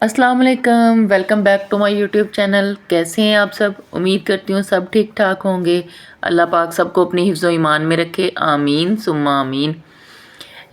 अस्सलाम वालेकुम, welcome back to my YouTube channel. कैसे हैं आप सब? उम्मीद करती हूँ सब ठीक ठाक होंगे। अल्लाह पाक सबको अपनी हिफ्ज़ व ईमान में रखे, आमीन सुम्मा आमीन।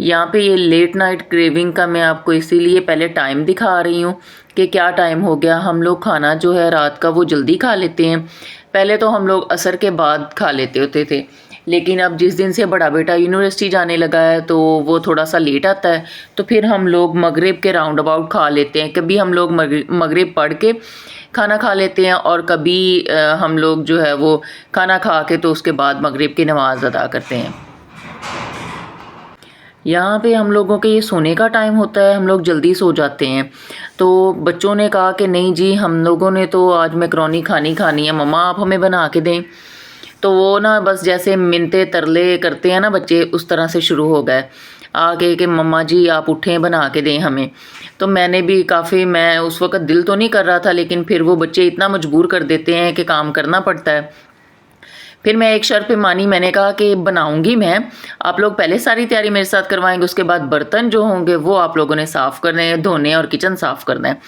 यहाँ पे ये लेट नाइट क्रेविंग का मैं आपको इसीलिए पहले टाइम दिखा रही हूँ कि क्या टाइम हो गया। हम लोग खाना जो है रात का वो जल्दी खा लेते हैं। पहले तो हम लोग असर के बाद खा लेते होते थे, लेकिन अब जिस दिन से बड़ा बेटा यूनिवर्सिटी जाने लगा है तो वो थोड़ा सा लेट आता है, तो फिर हम लोग मगरिब के राउंड अबाउट खा लेते हैं। कभी हम लोग मगरिब पढ़ के खाना खा लेते हैं और कभी हम लोग जो है वो खाना खा के तो उसके बाद मगरिब की नमाज़ अदा करते हैं। यहाँ पे हम लोगों के ये सोने का टाइम होता है, हम लोग जल्दी सो जाते हैं। तो बच्चों ने कहा कि नहीं जी, हम लोगों ने तो आज मैकरोनी खानी है, मम्मा आप हमें बना के दें। तो वो ना बस जैसे मिन्नतें तरले करते हैं ना बच्चे, उस तरह से शुरू हो गए आके कि मम्मा जी आप उठें बना के दें हमें। तो मैंने भी काफ़ी, मैं उस वक़्त दिल तो नहीं कर रहा था, लेकिन फिर वो बच्चे इतना मजबूर कर देते हैं कि काम करना पड़ता है। फिर मैं एक शर्त पे मानी, मैंने कहा कि बनाऊंगी मैं, आप लोग पहले सारी तैयारी मेरे साथ करवाएंगे, उसके बाद बर्तन जो होंगे वो आप लोगों ने साफ़ करने हैं, धोने और किचन साफ़ करना है।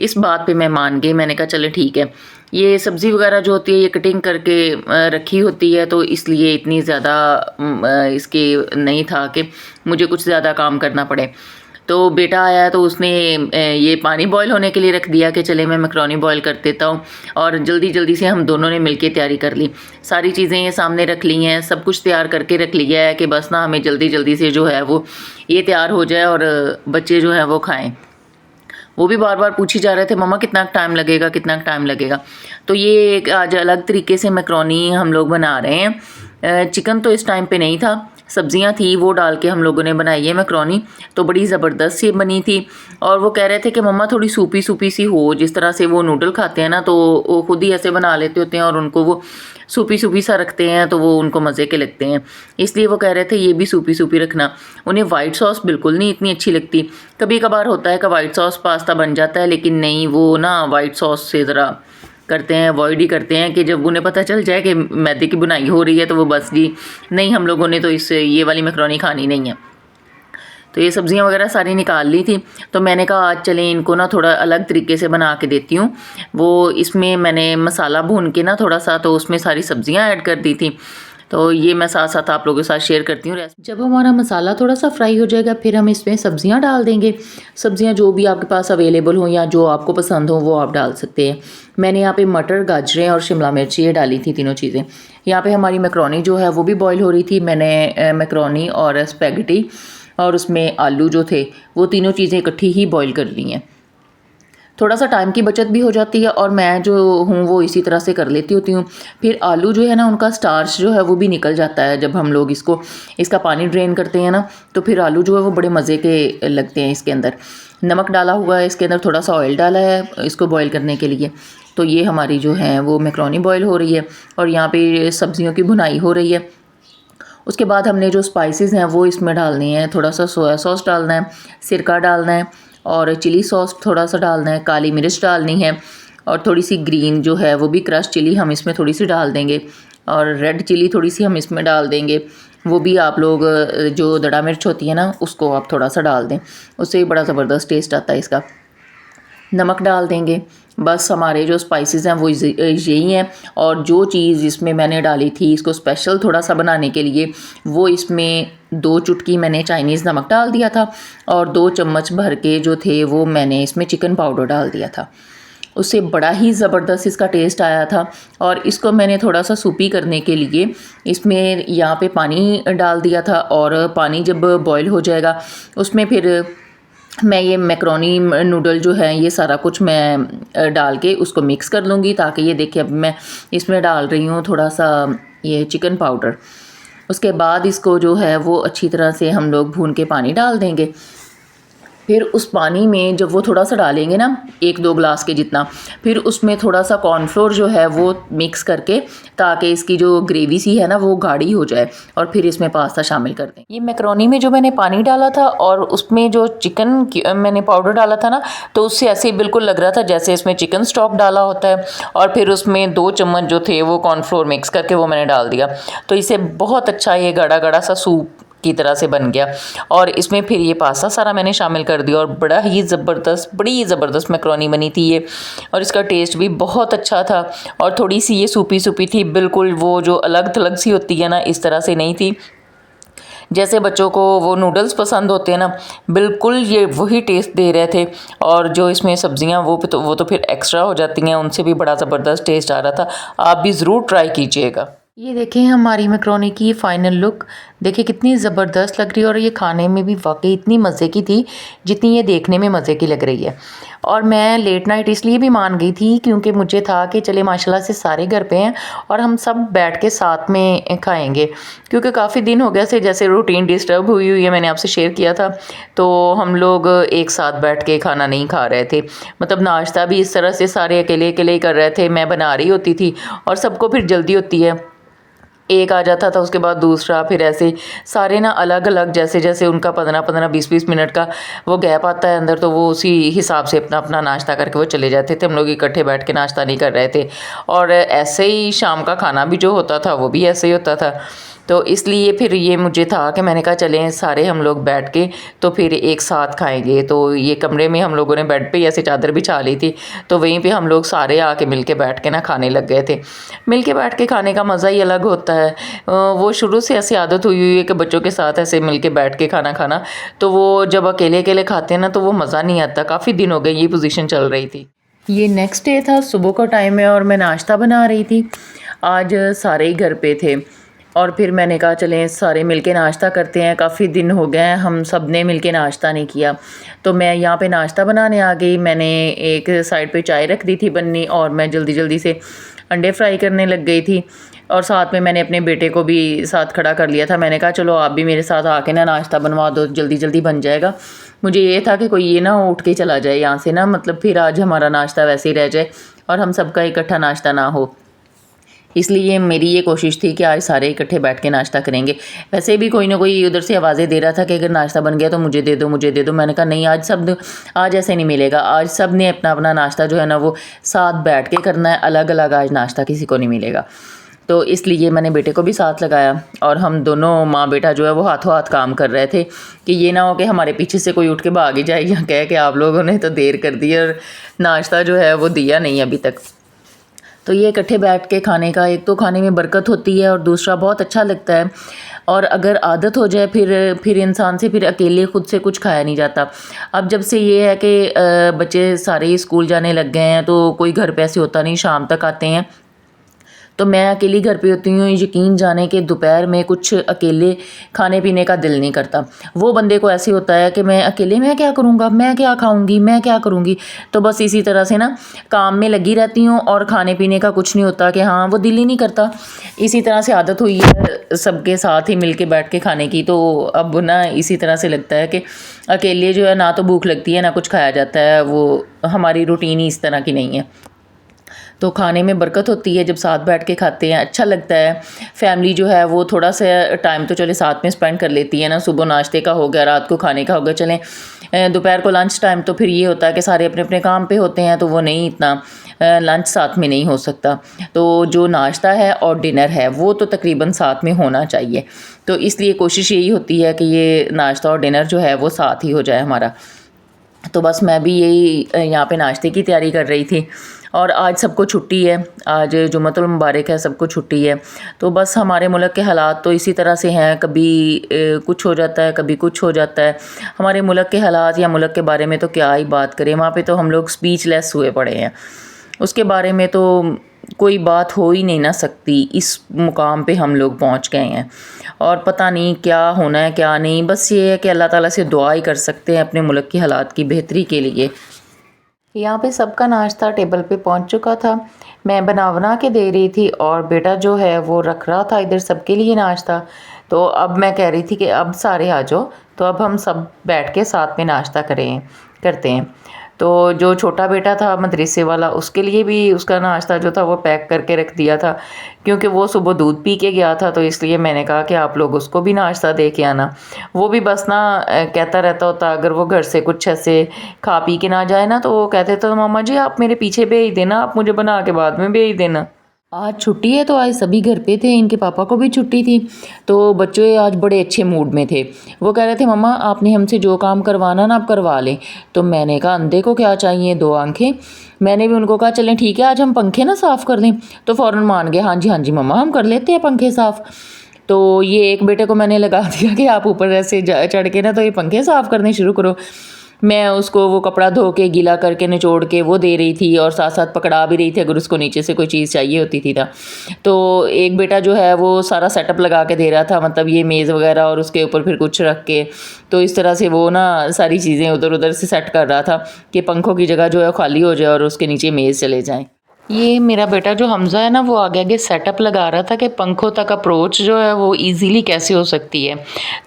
इस बात पे मैं मान गई। मैंने कहा चले ठीक है। ये सब्ज़ी वगैरह जो होती है ये कटिंग करके रखी होती है, तो इसलिए इतनी ज़्यादा इसके नहीं था कि मुझे कुछ ज़्यादा काम करना पड़े। तो बेटा आया तो उसने ये पानी बॉयल होने के लिए रख दिया कि चले मैं मैकरोनी बॉयल कर देता हूँ, और जल्दी जल्दी से हम दोनों ने मिलके तैयारी कर ली। सारी चीज़ें ये सामने रख ली हैं, सब कुछ तैयार करके रख लिया है कि बस ना हमें जल्दी जल्दी से जो है वो ये तैयार हो जाए और बच्चे जो हैं वो खाएँ। वो भी बार बार पूछी जा रहे थे मम्मा कितना टाइम लगेगा, कितना टाइम लगेगा। तो ये एक आज अलग तरीके से मैकरोनी हम लोग बना रहे हैं। चिकन तो इस टाइम पे नहीं था, सब्जियां थी वो डाल के हम लोगों ने बनाई है मैकरोनी। तो बड़ी ज़बरदस्त सी बनी थी। और वो कह रहे थे कि मम्मा थोड़ी सूपी सूपी सी हो, जिस तरह से वो नूडल खाते हैं ना, तो वो खुद ही ऐसे बना लेते होते हैं और उनको वो सूपी सूपी सा रखते हैं तो वो उनको मज़े के लगते हैं। इसलिए वो कह रहे थे ये भी सूपी सूपी रखना। उन्हें वाइट सॉस बिल्कुल नहीं इतनी अच्छी लगती। कभी कभार होता है कि वाइट सॉस पास्ता बन जाता है, लेकिन नहीं, वो ना वाइट सॉस से ज़रा करते हैं, अवॉइड ही करते हैं कि जब उन्हें पता चल जाए कि मैदे की बुनाई हो रही है तो वो बस जी नहीं, हम लोगों ने तो इस ये वाली मैकरोनी खानी नहीं है। तो ये सब्ज़ियाँ वगैरह सारी निकाल ली थी। तो मैंने कहा आज चलें इनको ना थोड़ा अलग तरीके से बना के देती हूँ। वो इसमें मैंने मसाला भून के ना थोड़ा सा तो उसमें सारी सब्ज़ियाँ ऐड कर दी थी। तो ये मैं साथ साथ आप लोगों के साथ शेयर करती हूँ रेसिपी। जब हमारा मसाला थोड़ा सा फ्राई हो जाएगा फिर हम इसमें सब्ज़ियाँ डाल देंगे। सब्ज़ियाँ जो भी आपके पास अवेलेबल हो या जो आपको पसंद हो वो आप डाल सकते हैं। मैंने यहाँ पे मटर, गाजरें और शिमला मिर्ची ये डाली थी, तीनों चीज़ें। यहाँ पे हमारी मैकरोनी जो है वो भी बॉईल हो रही थी। मैंने मैकरोनी और स्पैगेटी और उसमें आलू जो थे वो तीनों चीज़ें इकट्ठी ही बॉईल कर ली हैं। थोड़ा सा टाइम की बचत भी हो जाती है और मैं जो हूँ वो इसी तरह से कर लेती होती हूँ। फिर आलू जो है ना, उनका स्टार्च जो है वो भी निकल जाता है जब हम लोग इसका पानी ड्रेन करते हैं ना, तो फिर आलू जो है वो बड़े मज़े के लगते हैं। इसके अंदर नमक डाला हुआ है, इसके अंदर थोड़ा सा ऑयल डाला है इसको बॉईल करने के लिए। तो ये हमारी जो है वो मैकरोनी बॉईल हो रही है और यहाँ पे सब्जियों की भुनाई हो रही है। उसके बाद हमने जो स्पाइसेस हैं वो इसमें डालनी है। थोड़ा सा सोया सॉस डालना है, सिरका डालना है और चिली सॉस थोड़ा सा डालना है, काली मिर्च डालनी है और थोड़ी सी ग्रीन जो है वो भी क्रश चिली हम इसमें थोड़ी सी डाल देंगे और रेड चिली थोड़ी सी हम इसमें डाल देंगे। वो भी आप लोग जो दड़ा मिर्च होती है ना उसको आप थोड़ा सा डाल दें, उससे बड़ा ज़बरदस्त टेस्ट आता है इसका। नमक डाल देंगे। बस हमारे जो स्पाइसेस हैं वो यही हैं। और जो चीज़ इसमें मैंने डाली थी इसको स्पेशल थोड़ा सा बनाने के लिए, वो इसमें 2 चुटकी मैंने चाइनीज़ नमक डाल दिया था और 2 चम्मच भर के जो थे वो मैंने इसमें चिकन पाउडर डाल दिया था। उससे बड़ा ही ज़बरदस्त इसका टेस्ट आया था। और इसको मैंने थोड़ा सा सूपी करने के लिए इसमें यहाँ पे पानी डाल दिया था और पानी जब बॉयल हो जाएगा उसमें फिर मैं ये मैकरोनी नूडल जो है ये सारा कुछ मैं डाल के उसको मिक्स कर लूँगी, ताकि ये देखिए अब मैं इसमें डाल रही हूँ थोड़ा सा ये चिकन पाउडर। उसके बाद इसको जो है वो अच्छी तरह से हम लोग भून के पानी डाल देंगे। फिर उस पानी में जब वो थोड़ा सा डालेंगे ना 1-2 ग्लास के जितना, फिर उसमें थोड़ा सा कॉर्नफ्लोर जो है वो मिक्स करके, ताकि इसकी जो ग्रेवी सी है ना वो गाढ़ी हो जाए, और फिर इसमें पास्ता शामिल कर दें। ये मैकरोनी में जो मैंने पानी डाला था और उसमें जो चिकन मैंने पाउडर डाला था ना, तो उससे ऐसे ही बिल्कुल लग रहा था जैसे इसमें चिकन स्टॉक डाला होता है। और फिर उसमें 2 चम्मच जो थे वो कॉर्नफ्लोर मिक्स करके वो मैंने डाल दिया। तो इसे बहुत अच्छा ये गाढ़ा गाढ़ा सा सूप की तरह से बन गया। और इसमें फिर ये पास्ता सारा मैंने शामिल कर दिया और बड़ी ज़बरदस्त मैक्रोनी बनी थी ये। और इसका टेस्ट भी बहुत अच्छा था और थोड़ी सी ये सूपी सूपी थी, बिल्कुल वो जो अलग थलग सी होती है ना, इस तरह से नहीं थी। जैसे बच्चों को वो नूडल्स पसंद होते हैं ना, बिल्कुल ये वही टेस्ट दे रहे थे। और जो इसमें सब्जियां वो तो फिर एक्स्ट्रा हो जाती हैं, उनसे भी बड़ा ज़बरदस्त टेस्ट आ रहा था। आप भी ज़रूर ट्राई कीजिएगा। ये देखें हमारी मैक्रोनी की फ़ाइनल लुक, देखिए कितनी ज़बरदस्त लग रही है और ये खाने में भी वाकई इतनी मज़े की थी जितनी ये देखने में मज़े की लग रही है। और मैं लेट नाइट इसलिए भी मान गई थी क्योंकि मुझे था कि चले माशाल्लाह से सारे घर पे हैं और हम सब बैठ के साथ में खाएंगे, क्योंकि काफ़ी दिन हो गया से जैसे रूटीन डिस्टर्ब हुई है, मैंने आपसे शेयर किया था। तो हम लोग एक साथ बैठ के खाना नहीं खा रहे थे, मतलब नाश्ता भी इस तरह से सारे अकेले अकेले ही कर रहे थे। मैं बना रही होती थी और सबको फिर जल्दी होती है, एक आ जाता था उसके बाद दूसरा, फिर ऐसे सारे ना अलग अलग, जैसे जैसे उनका 15-15 20-20 मिनट का वो गैप आता है अंदर, तो वो उसी हिसाब से अपना अपना नाश्ता करके वो चले जाते थे। हम लोग इकट्ठे बैठ के नाश्ता नहीं कर रहे थे। और ऐसे ही शाम का खाना भी जो होता था वो भी ऐसे ही होता था। तो इसलिए फिर ये मुझे था कि मैंने कहा चलें सारे हम लोग बैठ के तो फिर एक साथ खाएंगे। तो ये कमरे में हम लोगों ने बेड पे ऐसे चादर बिछा ली थी, तो वहीं पे हम लोग सारे आके मिल के बैठ के ना खाने लग गए थे। मिल के बैठ के खाने का मज़ा ही अलग होता है। वो शुरू से ऐसी आदत हुई है कि बच्चों के साथ ऐसे मिल के बैठ के खाना खाना, तो वो जब अकेले अकेले खाते हैं ना तो वो मज़ा नहीं आता। काफ़ी दिन हो गए ये पोजीशन चल रही थी। ये नेक्स्ट डे था, सुबह का टाइम है और मैं नाश्ता बना रही थी। आज सारे ही घर पे थे और फिर मैंने कहा चलें सारे मिलके नाश्ता करते हैं, काफ़ी दिन हो गए हैं हम सब ने मिलके नाश्ता नहीं किया। तो मैं यहाँ पे नाश्ता बनाने आ गई। मैंने एक साइड पे चाय रख दी थी बननी और मैं जल्दी जल्दी से अंडे फ्राई करने लग गई थी। और साथ में मैंने अपने बेटे को भी साथ खड़ा कर लिया था। मैंने कहा चलो आप भी मेरे साथ आके ना नाश्ता बनवा दो, जल्दी जल्दी बन जाएगा। मुझे ये था कि कोई ये ना उठ के चला जाए यहाँ से ना, मतलब फिर आज हमारा नाश्ता वैसे ही रह जाए और हम सबका इकट्ठा नाश्ता ना हो। इसलिए मेरी ये कोशिश थी कि आज सारे इकट्ठे बैठ के नाश्ता करेंगे। वैसे भी कोई ना कोई उधर से आवाज़ें दे रहा था कि अगर नाश्ता बन गया तो मुझे दे दो, मुझे दे दो। मैंने कहा नहीं, आज ऐसे नहीं मिलेगा। आज सब ने अपना अपना नाश्ता जो है ना वो साथ बैठ के करना है, अलग अलग आज नाश्ता किसी को नहीं मिलेगा। तो इसलिए मैंने बेटे को भी साथ लगाया और हम दोनों माँ बेटा जो है वो हाथों हाथ काम कर रहे थे कि ये ना हो कि हमारे पीछे से कोई उठ के भाग ही जाए या कहे कि आप लोगों ने तो देर कर दी और नाश्ता जो है वो दिया नहीं अभी तक। तो ये इकट्ठे बैठ के खाने का एक तो खाने में बरकत होती है और दूसरा बहुत अच्छा लगता है। और अगर आदत हो जाए फिर इंसान से फिर अकेले खुद से कुछ खाया नहीं जाता। अब जब से ये है कि बच्चे सारे ही स्कूल जाने लग गए हैं तो कोई घर पे ऐसे होता नहीं, शाम तक आते हैं तो मैं अकेली घर पे होती हूँ। यकीन जाने कि दोपहर में कुछ अकेले खाने पीने का दिल नहीं करता। वो बंदे को ऐसे होता है कि मैं अकेले मैं क्या करूँगा, मैं क्या खाऊँगी, मैं क्या करूँगी। तो बस इसी तरह से ना काम में लगी रहती हूँ और खाने पीने का कुछ नहीं होता कि हाँ वो दिल ही नहीं करता। इसी तरह से आदत हुई है सबके साथ ही मिल के बैठ के खाने की। तो अब ना इसी तरह से लगता है कि अकेले जो है ना तो भूख लगती है ना कुछ खाया जाता है। वो हमारी रूटीन ही इस तरह की नहीं है। तो खाने में बरकत होती है जब साथ बैठ के खाते हैं, अच्छा लगता है। फैमिली जो है वो थोड़ा सा टाइम तो चले साथ में स्पेंड कर लेती है ना। सुबह नाश्ते का हो गया, रात को खाने का हो गया, चलें दोपहर को लंच टाइम तो फिर ये होता है कि सारे अपने अपने काम पे होते हैं तो वो नहीं इतना लंच साथ में नहीं हो सकता। तो जो नाश्ता है और डिनर है वो तो तकरीबन साथ में होना चाहिए। तो इसलिए कोशिश यही होती है कि ये नाश्ता और डिनर जो है वो साथ ही हो जाए हमारा। तो बस मैं भी यही यहाँ पे नाश्ते की तैयारी कर रही थी और आज सबको छुट्टी है, आज जुम्मतुल मुबारक है, सबको छुट्टी है। तो बस हमारे मुल्क के हालात तो इसी तरह से हैं, कभी कुछ हो जाता है कभी कुछ हो जाता है। हमारे मुल्क के हालात या मुल्क के बारे में तो क्या ही बात करें, वहाँ पे तो हम लोग स्पीचलेस हुए पड़े हैं। उसके बारे में तो कोई बात हो ही नहीं ना सकती। इस मुकाम पे हम लोग पहुँच गए हैं और पता नहीं क्या होना है क्या नहीं। बस ये है कि अल्लाह ताला से दुआ ही कर सकते हैं अपने मुल्क की हालात की बेहतरी के लिए। यहाँ पे सबका नाश्ता टेबल पे पहुँच चुका था। मैं बना के दे रही थी और बेटा जो है वो रख रहा था इधर सबके लिए नाश्ता। तो अब मैं कह रही थी कि अब सारे आ जाओ, तो अब हम सब बैठ के साथ में नाश्ता करते हैं। तो जो छोटा बेटा था मदरसे वाला, उसके लिए भी उसका नाश्ता जो था वो पैक करके रख दिया था, क्योंकि वो सुबह दूध पी के गया था। तो इसलिए मैंने कहा कि आप लोग उसको भी नाश्ता दे के आना। वो भी बस ना कहता रहता होता, अगर वो घर से कुछ ऐसे खा पी के ना जाए ना तो वो कहते तो मामा जी आप मेरे पीछे भेज देना, आप मुझे बना के बाद में भेज देना। आज छुट्टी है तो आज सभी घर पे थे, इनके पापा को भी छुट्टी थी। तो बच्चे आज बड़े अच्छे मूड में थे। वो कह रहे थे मम्मा आपने हमसे जो काम करवाना ना आप करवा लें। तो मैंने कहा अंधे को क्या चाहिए, दो आंखें। मैंने भी उनको कहा चलें ठीक है आज हम पंखे ना साफ़ कर दें। तो फ़ौरन मान गए, हाँ जी मम्मा हम कर लेते हैं पंखे साफ़। तो ये एक बेटे को मैंने लगा दिया कि आप ऊपर ऐसे चढ़ के ना तो ये पंखे साफ़ करने शुरू करो। मैं उसको वो कपड़ा धो के गीला करके निचोड़ के वो दे रही थी और साथ साथ पकड़ा भी रही थी अगर उसको नीचे से कोई चीज़ चाहिए होती थी ना। तो एक बेटा जो है वो सारा सेटअप लगा के दे रहा था, मतलब ये मेज़ वगैरह और उसके ऊपर फिर कुछ रख के, तो इस तरह से वो ना सारी चीज़ें उधर उधर से सेट कर रहा था कि पंखों की जगह जो है खाली हो जाए और उसके नीचे मेज़ चले जाएँ। ये मेरा बेटा जो हमज़ा है ना वो आगे आगे सेटअप लगा रहा था कि पंखों तक अप्रोच जो है वो इजीली कैसे हो सकती है।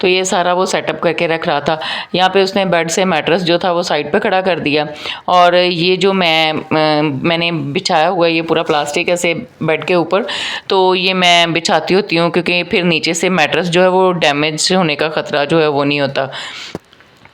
तो ये सारा वो सेटअप करके रख रहा था। यहाँ पे उसने बेड से मैट्रेस जो था वो साइड पे खड़ा कर दिया और ये जो मैंने बिछाया हुआ है ये पूरा प्लास्टिक ऐसे बेड के ऊपर, तो ये मैं बिछाती होती हूँ क्योंकि फिर नीचे से मैट्रेस जो है वो डैमेज होने का ख़तरा जो है वो नहीं होता।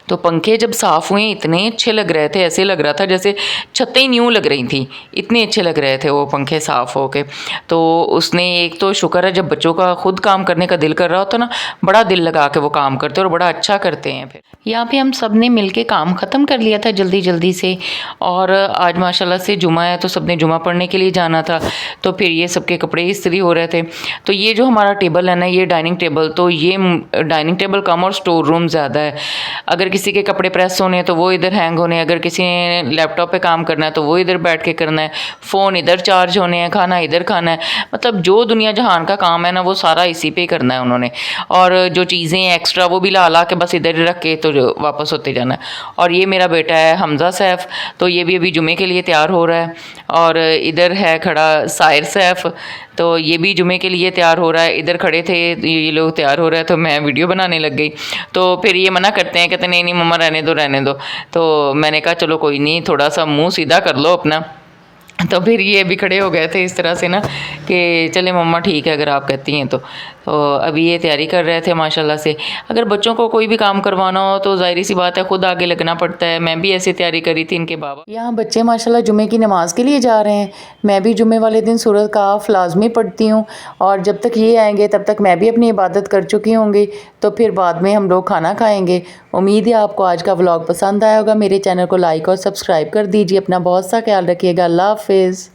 तो पंखे जब साफ़ हुए इतने अच्छे लग रहे थे, ऐसे लग रहा था जैसे छतें ही न्यू लग रही थी, इतने अच्छे लग रहे थे वो पंखे साफ़ हो के। तो उसने एक तो शुक्र है जब बच्चों का खुद काम करने का दिल कर रहा होता ना, बड़ा दिल लगा के वो काम करते और बड़ा अच्छा करते हैं। फिर यहाँ पे हम सब ने मिल के काम ख़त्म कर लिया था जल्दी जल्दी से, और आज माशाल्लाह से जुमा है तो सब ने जुमा पढ़ने के लिए जाना था। तो फिर ये सबके कपड़े इस्त्री हो रहे थे। तो ये जो हमारा टेबल है ना, ये डाइनिंग टेबल, तो ये डाइनिंग टेबल कम और स्टोर रूम ज़्यादा है। अगर किसी के कपड़े प्रेस होने हैं तो वो इधर हैंग होने हैं, अगर किसी ने लैपटॉप पे काम करना है तो वो इधर बैठ के करना है, फ़ोन इधर चार्ज होने हैं, खाना इधर खाना है, मतलब जो दुनिया जहान का काम है ना वो सारा इसी पे करना है उन्होंने। और जो चीज़ें एक्स्ट्रा वो भी ला ला के बस इधर रख के तो वापस होते जाना है। और ये मेरा बेटा है हमज़ा सैफ़, तो ये भी अभी जुमे के लिए तैयार हो रहा है। और इधर है खड़ा साहिर सैफ़, तो ये भी जुमे के लिए तैयार हो रहा है। इधर खड़े थे ये लोग तैयार हो रहे हैं तो मैं वीडियो बनाने लग गई। तो फिर ये मना करते हैं, कहते नहीं नहीं मम्मा रहने दो रहने दो। तो मैंने कहा चलो कोई नहीं, थोड़ा सा मुंह सीधा कर लो अपना। तो फिर ये भी खड़े हो गए थे इस तरह से ना कि चले मम्मा ठीक है अगर आप कहती हैं तो अभी ये तैयारी कर रहे थे माशाल्लाह से। अगर बच्चों को कोई भी काम करवाना हो तो ज़ाहिर सी बात है खुद आगे लगना पड़ता है। मैं भी ऐसे तैयारी करी थी इनके बाबा। यहाँ बच्चे माशाल्लाह जुमे की नमाज़ के लिए जा रहे हैं। मैं भी जुमे वाले दिन सूरत काफ लाजमी पढ़ती हूँ, और जब तक ये आएंगे तब तक मैं भी अपनी इबादत कर चुकी होंगी। तो फिर बाद में हम लोग खाना खाएँगे। उम्मीद है आपको आज का व्लॉग पसंद आया होगा। मेरे चैनल को लाइक और सब्सक्राइब कर दीजिए। अपना बहुत सा ख्याल रखिएगा। अल्लाह हाफ़िज़।